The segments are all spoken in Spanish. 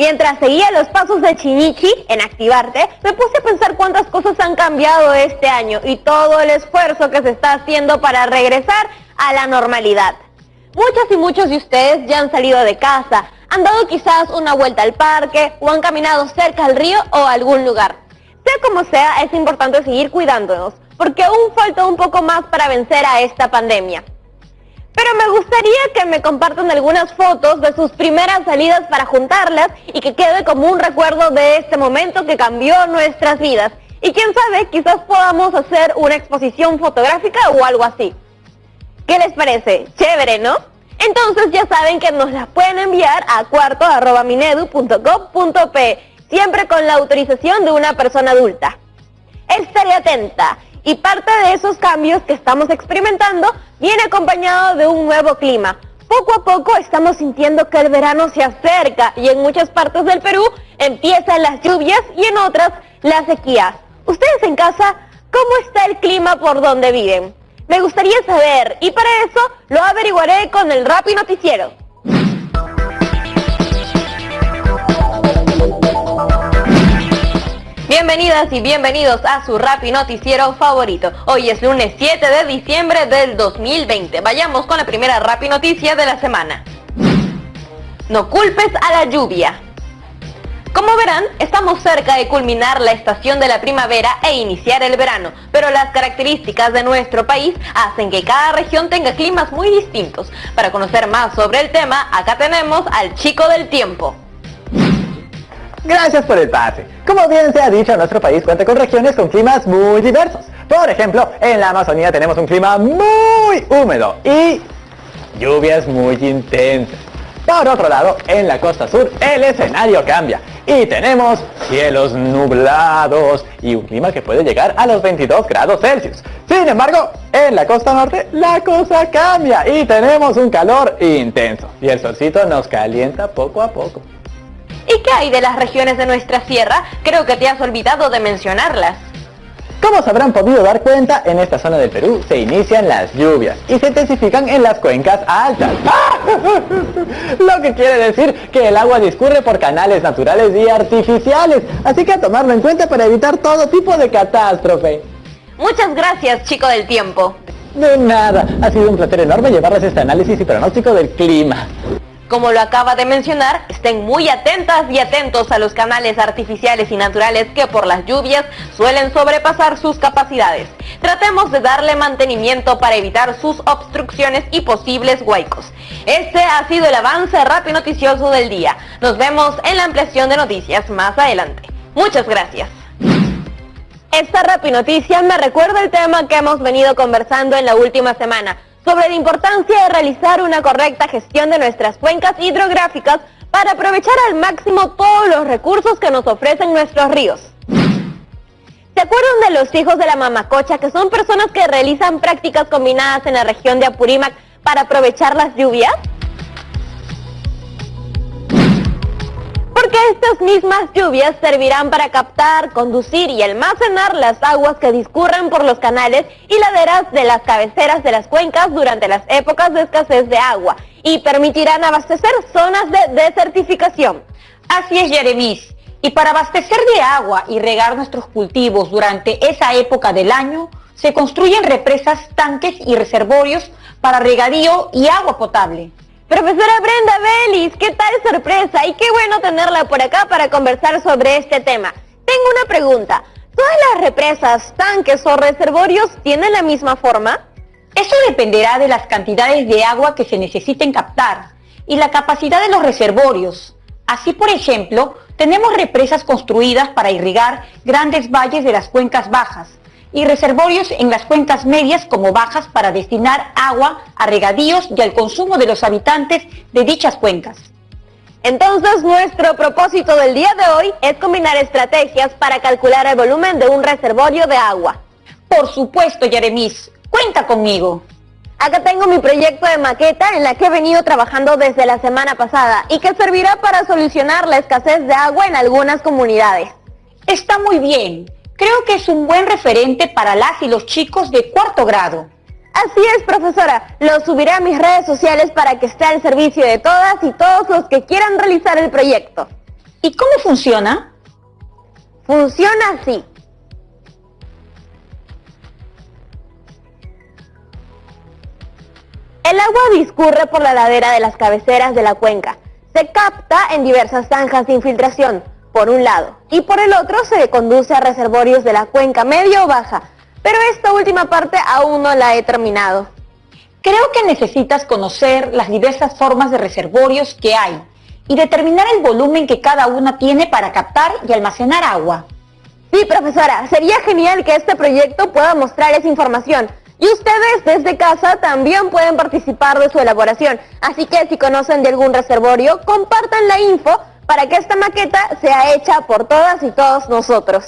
Mientras seguía los pasos de Shinichi en Activarte, me puse a pensar cuántas cosas han cambiado este año y todo el esfuerzo que se está haciendo para regresar a la normalidad. Muchas y muchos de ustedes ya han salido de casa, han dado quizás una vuelta al parque o han caminado cerca al río o a algún lugar. Sea como sea, es importante seguir cuidándonos, porque aún falta un poco más para vencer a esta pandemia. Pero me gustaría que me compartan algunas fotos de sus primeras salidas para juntarlas y que quede como un recuerdo de este momento que cambió nuestras vidas. Y quién sabe, quizás podamos hacer una exposición fotográfica o algo así. ¿Qué les parece? Chévere, ¿no? Entonces ya saben que nos las pueden enviar a cuarto@minedu.gov.pe, siempre con la autorización de una persona adulta. Estaré atenta. Y parte de esos cambios que estamos experimentando viene acompañado de un nuevo clima. Poco a poco estamos sintiendo que el verano se acerca y en muchas partes del Perú empiezan las lluvias y en otras las sequías. Ustedes en casa, ¿cómo está el clima por donde viven? Me gustaría saber y para eso lo averiguaré con el Rappi Noticiero. Bienvenidas y bienvenidos a su Rappi Noticiero favorito. Hoy es lunes 7 de diciembre del 2020. Vayamos con la primera Rappi Noticia de la semana. No culpes a la lluvia. Como verán, estamos cerca de culminar la estación de la primavera e iniciar el verano, pero las características de nuestro país hacen que cada región tenga climas muy distintos. Para conocer más sobre el tema, acá tenemos al chico del tiempo. Gracias por el pase. Como bien se ha dicho, nuestro país cuenta con regiones con climas muy diversos. Por ejemplo, en la Amazonía tenemos un clima muy húmedo y lluvias muy intensas. Por otro lado, en la costa sur el escenario cambia y tenemos cielos nublados y un clima que puede llegar a los 22 grados Celsius. Sin embargo, en la costa norte la cosa cambia y tenemos un calor intenso y el solcito nos calienta poco a poco. ¿Y qué hay de las regiones de nuestra sierra? Creo que te has olvidado de mencionarlas. Como se habrán podido dar cuenta, en esta zona del Perú se inician las lluvias y se intensifican en las cuencas altas. Lo que quiere decir que el agua discurre por canales naturales y artificiales, así que a tomarlo en cuenta para evitar todo tipo de catástrofe. Muchas gracias, chico del tiempo. De nada, ha sido un placer enorme llevarles este análisis y pronóstico del clima. Como lo acaba de mencionar, estén muy atentas y atentos a los canales artificiales y naturales que por las lluvias suelen sobrepasar sus capacidades. Tratemos de darle mantenimiento para evitar sus obstrucciones y posibles huaicos. Este ha sido el avance Rappi Noticioso del día. Nos vemos en la ampliación de noticias más adelante. Muchas gracias. Esta Rappi Noticia me recuerda el tema que hemos venido conversando en la última semana, sobre la importancia de realizar una correcta gestión de nuestras cuencas hidrográficas para aprovechar al máximo todos los recursos que nos ofrecen nuestros ríos. ¿Se acuerdan de los hijos de la mamacocha, que son personas que realizan prácticas combinadas en la región de Apurímac para aprovechar las lluvias? Porque estas mismas lluvias servirán para captar, conducir y almacenar las aguas que discurren por los canales y laderas de las cabeceras de las cuencas durante las épocas de escasez de agua y permitirán abastecer zonas de desertificación. Así es, Yeremis. Y para abastecer de agua y regar nuestros cultivos durante esa época del año, se construyen represas, tanques y reservorios para regadío y agua potable. Profesora Brenda Vélez, ¿qué tal sorpresa? Y qué bueno tenerla por acá para conversar sobre este tema. Tengo una pregunta. ¿Todas las represas, tanques o reservorios tienen la misma forma? Eso dependerá de las cantidades de agua que se necesiten captar y la capacidad de los reservorios. Así, por ejemplo, tenemos represas construidas para irrigar grandes valles de las cuencas bajas y reservorios en las cuencas medias como bajas para destinar agua a regadíos y al consumo de los habitantes de dichas cuencas. Entonces, nuestro propósito del día de hoy es combinar estrategias para calcular el volumen de un reservorio de agua. Por supuesto, Yeremis, cuenta conmigo. Acá tengo mi proyecto de maqueta en la que he venido trabajando desde la semana pasada y que servirá para solucionar la escasez de agua en algunas comunidades. Está muy bien. Creo que es un buen referente para las y los chicos de cuarto grado. Así es, profesora. Lo subiré a mis redes sociales para que esté al servicio de todas y todos los que quieran realizar el proyecto. ¿Y cómo funciona? Funciona así. El agua discurre por la ladera de las cabeceras de la cuenca. Se capta en diversas zanjas de infiltración, por un lado, y por el otro se conduce a reservorios de la cuenca media o baja, pero esta última parte aún no la he terminado. Creo que necesitas conocer las diversas formas de reservorios que hay y determinar el volumen que cada una tiene para captar y almacenar agua. Sí, profesora, sería genial que este proyecto pueda mostrar esa información. Y ustedes desde casa también pueden participar de su elaboración. Así que si conocen de algún reservorio, compartan la info para que esta maqueta sea hecha por todas y todos nosotros.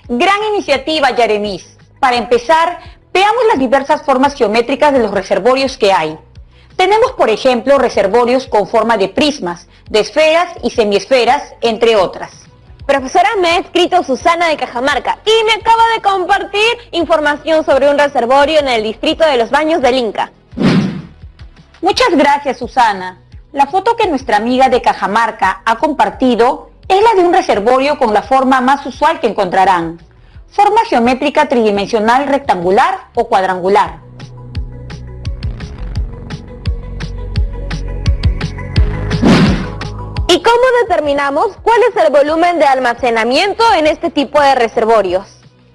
Gran iniciativa, Yaremis. Para empezar, veamos las diversas formas geométricas de los reservorios que hay. Tenemos, por ejemplo, reservorios con forma de prismas, de esferas y semiesferas, entre otras. Profesora, me ha escrito Susana de Cajamarca y me acaba de compartir información sobre un reservorio en el distrito de Los Baños del Inca. Muchas gracias, Susana. La foto que nuestra amiga de Cajamarca ha compartido es la de un reservorio con la forma más usual que encontrarán. Forma geométrica tridimensional rectangular o cuadrangular. ¿Y cómo determinamos cuál es el volumen de almacenamiento en este tipo de reservorios?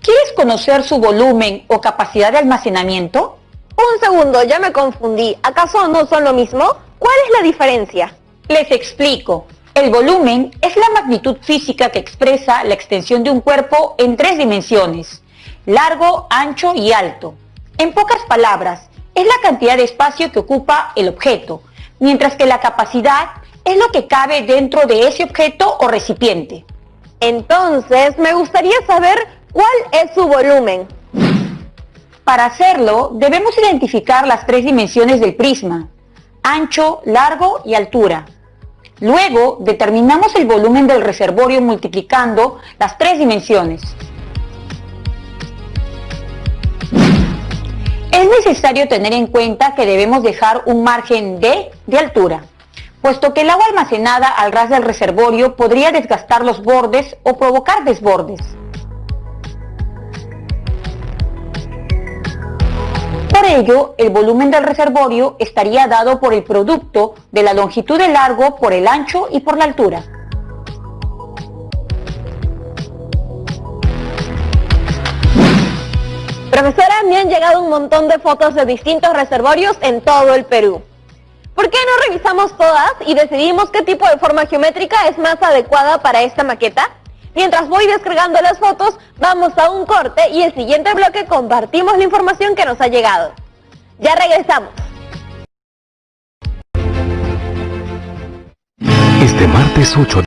¿Quieres conocer su volumen o capacidad de almacenamiento? Un segundo, ya me confundí. ¿Acaso no son lo mismo? ¿Cuál es la diferencia? Les explico. El volumen es la magnitud física que expresa la extensión de un cuerpo en 3 dimensiones: largo, ancho y alto. En pocas palabras, es la cantidad de espacio que ocupa el objeto, mientras que la capacidad es lo que cabe dentro de ese objeto o recipiente. Entonces, me gustaría saber cuál es su volumen. Para hacerlo, debemos identificar las 3 dimensiones del prisma: ancho, largo y altura. Luego, determinamos el volumen del reservorio multiplicando las 3 dimensiones. Es necesario tener en cuenta que debemos dejar un margen de altura, puesto que el agua almacenada al ras del reservorio podría desgastar los bordes o provocar desbordes. Por ello, el volumen del reservorio estaría dado por el producto de la longitud del largo por el ancho y por la altura. Profesora, me han llegado un montón de fotos de distintos reservorios en todo el Perú. ¿Por qué no revisamos todas y decidimos qué tipo de forma geométrica es más adecuada para esta maqueta? Mientras voy descargando las fotos, vamos a un corte y el siguiente bloque compartimos la información que nos ha llegado. Ya regresamos. Este martes 8 de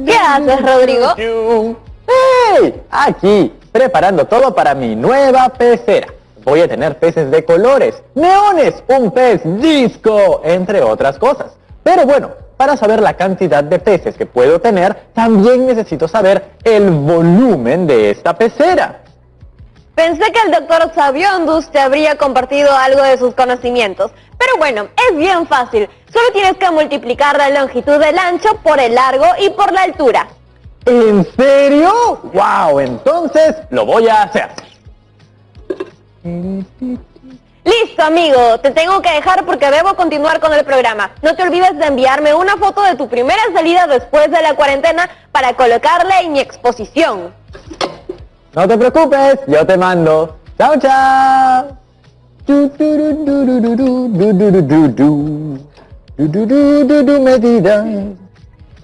¿Qué haces, Rodrigo? ¡Hey! Aquí, preparando todo para mi nueva pecera. Voy a tener peces de colores, neones, un pez disco, entre otras cosas. Pero bueno, para saber la cantidad de peces que puedo tener, también necesito saber el volumen de esta pecera. Pensé que el doctor Sabiondus te habría compartido algo de sus conocimientos. Pero bueno, es bien fácil. Solo tienes que multiplicar la longitud del ancho por el largo y por la altura. ¿En serio? ¡Wow! Entonces lo voy a hacer. Listo, amigo. Te tengo que dejar porque debo continuar con el programa. No te olvides de enviarme una foto de tu primera salida después de la cuarentena para colocarla en mi exposición. No te preocupes, yo te mando. ¡Chao, chao! Medida.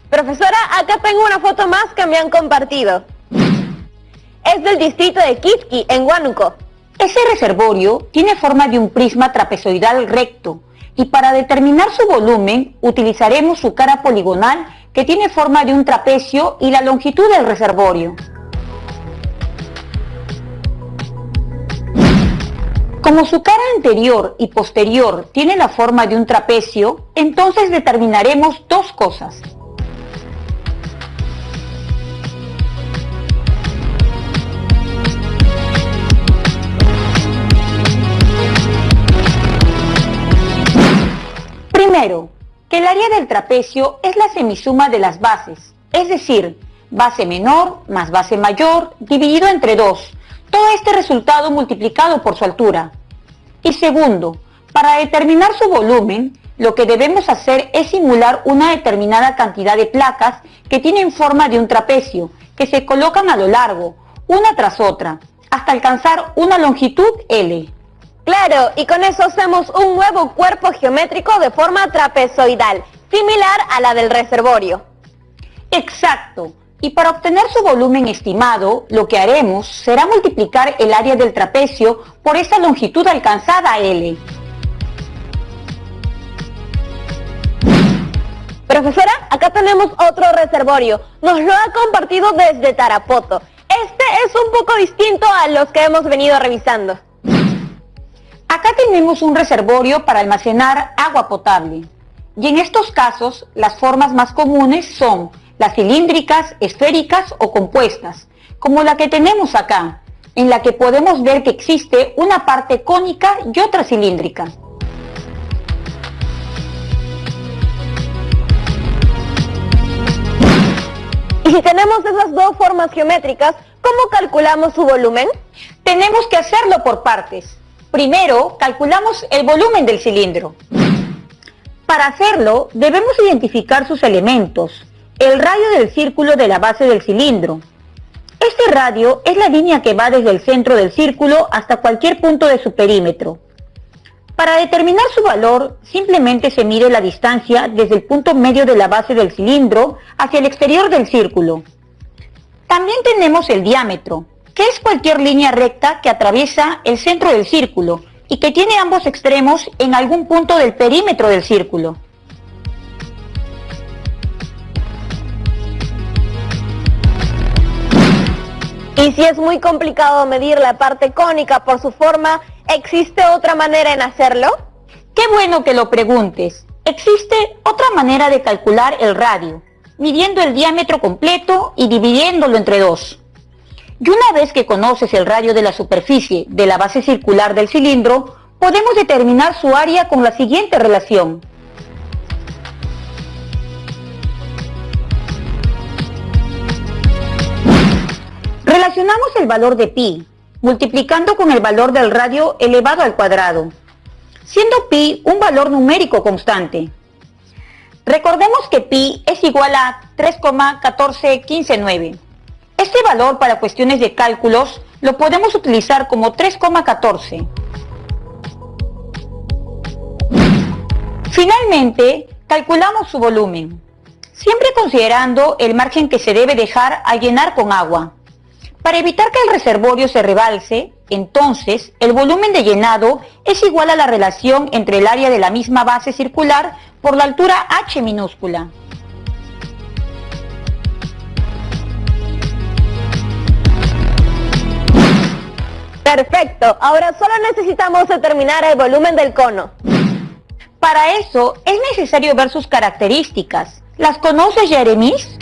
Profesora, acá tengo una foto más que me han compartido. Es del distrito de Quisqui, en Huánuco. Ese reservorio tiene forma de un prisma trapezoidal recto y para determinar su volumen utilizaremos su cara poligonal que tiene forma de un trapecio y la longitud del reservorio. Como su cara anterior y posterior tiene la forma de un trapecio, entonces determinaremos dos cosas. Primero, que el área del trapecio es la semisuma de las bases, es decir, base menor más base mayor dividido entre 2, todo este resultado multiplicado por su altura. Y segundo, para determinar su volumen, lo que debemos hacer es simular una determinada cantidad de placas que tienen forma de un trapecio, que se colocan a lo largo, una tras otra, hasta alcanzar una longitud L. Claro, y con eso hacemos un nuevo cuerpo geométrico de forma trapezoidal, similar a la del reservorio. Exacto. Y para obtener su volumen estimado, lo que haremos será multiplicar el área del trapecio por esa longitud alcanzada L. Profesora, acá tenemos otro reservorio. Nos lo ha compartido desde Tarapoto. Este es un poco distinto a los que hemos venido revisando. Acá tenemos un reservorio para almacenar agua potable. Y en estos casos, las formas más comunes son las cilíndricas, esféricas o compuestas, como la que tenemos acá, en la que podemos ver que existe una parte cónica y otra cilíndrica. Y si tenemos esas dos formas geométricas, ¿cómo calculamos su volumen? Tenemos que hacerlo por partes. Primero, calculamos el volumen del cilindro. Para hacerlo, debemos identificar sus elementos. El radio del círculo de la base del cilindro. Este radio es la línea que va desde el centro del círculo hasta cualquier punto de su perímetro. Para determinar su valor, simplemente se mide la distancia desde el punto medio de la base del cilindro hacia el exterior del círculo. También tenemos el diámetro, que es cualquier línea recta que atraviesa el centro del círculo y que tiene ambos extremos en algún punto del perímetro del círculo. Y si es muy complicado medir la parte cónica por su forma, ¿existe otra manera en hacerlo? Qué bueno que lo preguntes. Existe otra manera de calcular el radio, midiendo el diámetro completo y dividiéndolo entre 2. Y una vez que conoces el radio de la superficie de la base circular del cilindro, podemos determinar su área con la siguiente relación. Relacionamos el valor de pi, multiplicando con el valor del radio elevado al cuadrado, siendo pi un valor numérico constante. Recordemos que pi es igual a 3,14159. Este valor para cuestiones de cálculos lo podemos utilizar como 3,14. Finalmente, calculamos su volumen, siempre considerando el margen que se debe dejar al llenar con agua. Para evitar que el reservorio se rebalse, entonces el volumen de llenado es igual a la relación entre el área de la misma base circular por la altura h minúscula. Perfecto, ahora solo necesitamos determinar el volumen del cono. Para eso es necesario ver sus características. ¿Las conoces, Jeremis?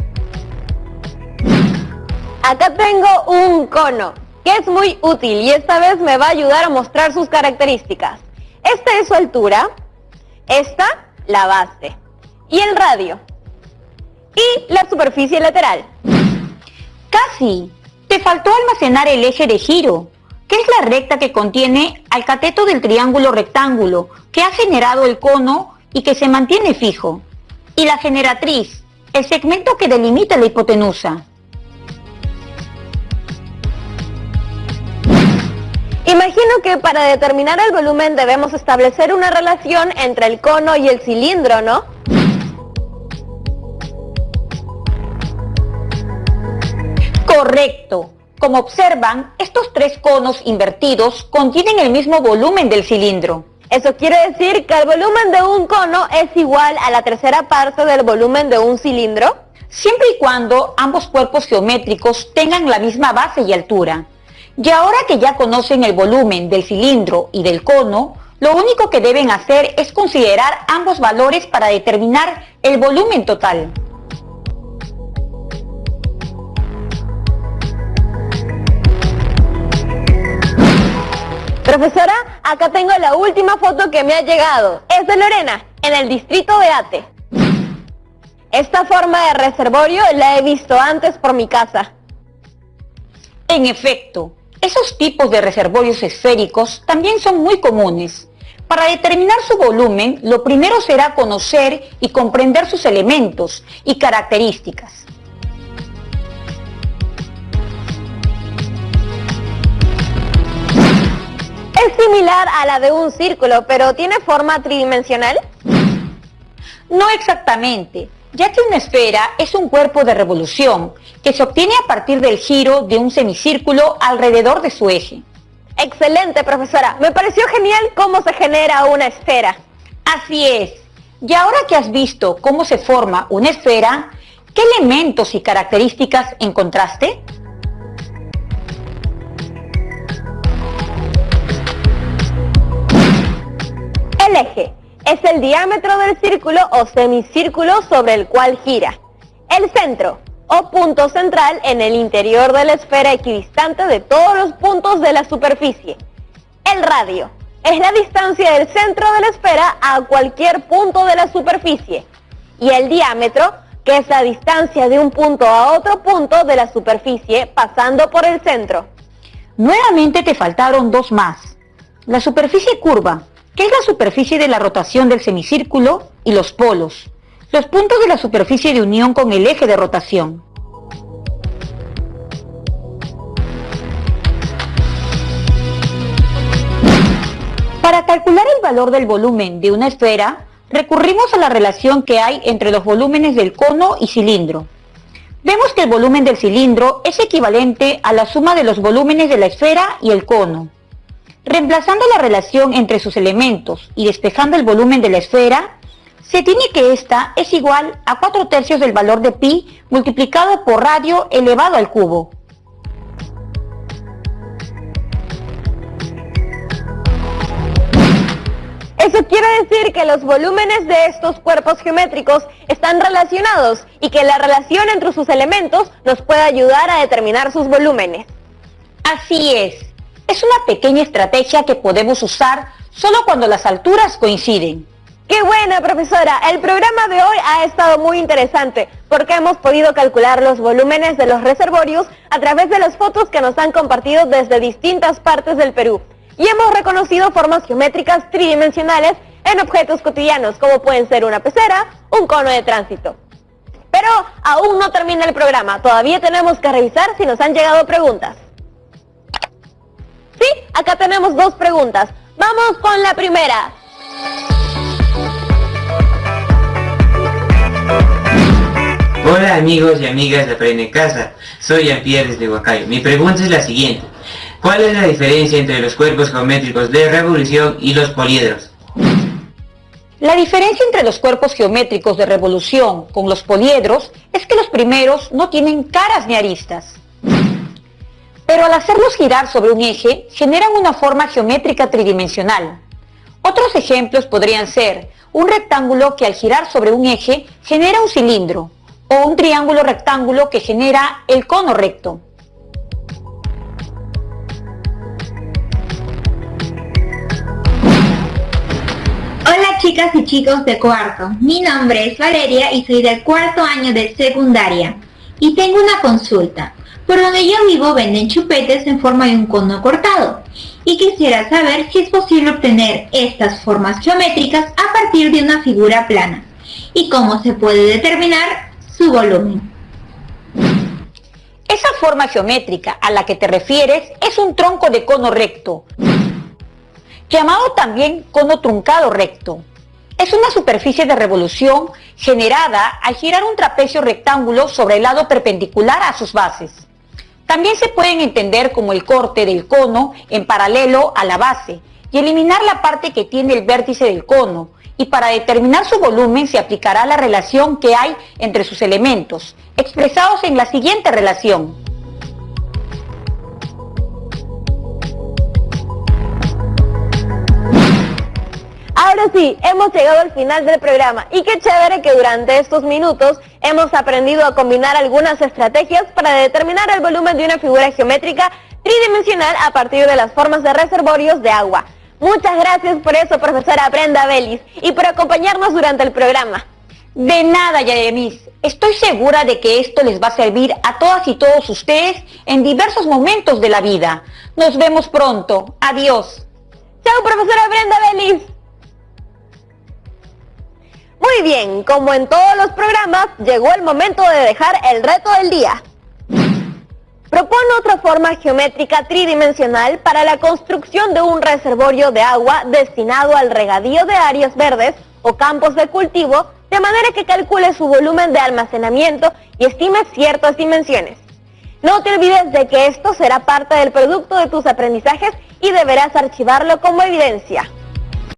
Acá tengo un cono, que es muy útil y esta vez me va a ayudar a mostrar sus características. Esta es su altura, esta la base y el radio y la superficie lateral. Casi, te faltó almacenar el eje de giro, que es la recta que contiene al cateto del triángulo rectángulo que ha generado el cono y que se mantiene fijo, y la generatriz, el segmento que delimita la hipotenusa. Imagino que para determinar el volumen debemos establecer una relación entre el cono y el cilindro, ¿no? Correcto. Como observan, estos tres conos invertidos contienen el mismo volumen del cilindro. Eso quiere decir que el volumen de un cono es igual a la tercera parte del volumen de un cilindro. Siempre y cuando ambos cuerpos geométricos tengan la misma base y altura. Y ahora que ya conocen el volumen del cilindro y del cono, lo único que deben hacer es considerar ambos valores para determinar el volumen total. Profesora, acá tengo la última foto que me ha llegado. Es de Lorena, en el distrito de Ate. Esta forma de reservorio la he visto antes por mi casa. En efecto, esos tipos de reservorios esféricos también son muy comunes. Para determinar su volumen, lo primero será conocer y comprender sus elementos y características. Es similar a la de un círculo, pero ¿tiene forma tridimensional? No exactamente, ya que una esfera es un cuerpo de revolución que se obtiene a partir del giro de un semicírculo alrededor de su eje. Excelente, profesora. Me pareció genial cómo se genera una esfera. Así es. Y ahora que has visto cómo se forma una esfera, ¿qué elementos y características encontraste? El eje es el diámetro del círculo o semicírculo sobre el cual gira. El centro o punto central en el interior de la esfera equidistante de todos los puntos de la superficie. El radio es la distancia del centro de la esfera a cualquier punto de la superficie. Y el diámetro, que es la distancia de un punto a otro punto de la superficie pasando por el centro. Nuevamente te faltaron dos más. La superficie curva, que es la superficie de la rotación del semicírculo, y los polos, los puntos de la superficie de unión con el eje de rotación. Para calcular el valor del volumen de una esfera, recurrimos a la relación que hay entre los volúmenes del cono y cilindro. Vemos que el volumen del cilindro es equivalente a la suma de los volúmenes de la esfera y el cono. Reemplazando la relación entre sus elementos y despejando el volumen de la esfera, se tiene que esta es igual a 4/3 del valor de pi multiplicado por radio elevado al cubo. Eso quiere decir que los volúmenes de estos cuerpos geométricos están relacionados y que la relación entre sus elementos nos puede ayudar a determinar sus volúmenes. Así es una pequeña estrategia que podemos usar solo cuando las alturas coinciden. ¡Qué buena, profesora! El programa de hoy ha estado muy interesante porque hemos podido calcular los volúmenes de los reservorios a través de las fotos que nos han compartido desde distintas partes del Perú. Y hemos reconocido formas geométricas tridimensionales en objetos cotidianos, como pueden ser una pecera, un cono de tránsito. Pero aún no termina el programa, todavía tenemos que revisar si nos han llegado preguntas. Sí, acá tenemos dos preguntas. Vamos con la primera. Hola amigos y amigas de Aprende en Casa, soy Jean-Pierre desde Huacayo. Mi pregunta es la siguiente: ¿cuál es la diferencia entre los cuerpos geométricos de revolución y los poliedros? La diferencia entre los cuerpos geométricos de revolución con los poliedros es que los primeros no tienen caras ni aristas. Pero al hacerlos girar sobre un eje, generan una forma geométrica tridimensional. Otros ejemplos podrían ser un rectángulo que al girar sobre un eje genera un cilindro, o un triángulo rectángulo que genera el cono recto. Hola chicas y chicos de cuarto, mi nombre es Valeria y soy del cuarto año de secundaria. Y tengo una consulta. Por donde yo vivo venden chupetes en forma de un cono cortado. Y quisiera saber si es posible obtener estas formas geométricas a partir de una figura plana. Y cómo se puede determinar su volumen. Esa forma geométrica a la que te refieres es un tronco de cono recto, llamado también cono truncado recto. Es una superficie de revolución generada al girar un trapecio rectángulo sobre el lado perpendicular a sus bases. También se pueden entender como el corte del cono en paralelo a la base y eliminar la parte que tiene el vértice del cono. Y para determinar su volumen se aplicará la relación que hay entre sus elementos, expresados en la siguiente relación. Ahora sí, hemos llegado al final del programa y qué chévere que durante estos minutos hemos aprendido a combinar algunas estrategias para determinar el volumen de una figura geométrica tridimensional a partir de las formas de reservorios de agua. Muchas gracias por eso, profesora Brenda Vélez, y por acompañarnos durante el programa. De nada, Yademis. Estoy segura de que esto les va a servir a todas y todos ustedes en diversos momentos de la vida. Nos vemos pronto. Adiós. Chao, profesora Brenda Vélez. Muy bien, como en todos los programas, llegó el momento de dejar el reto del día. Propone otra forma geométrica tridimensional para la construcción de un reservorio de agua destinado al regadío de áreas verdes o campos de cultivo, de manera que calcule su volumen de almacenamiento y estime ciertas dimensiones. No te olvides de que esto será parte del producto de tus aprendizajes y deberás archivarlo como evidencia.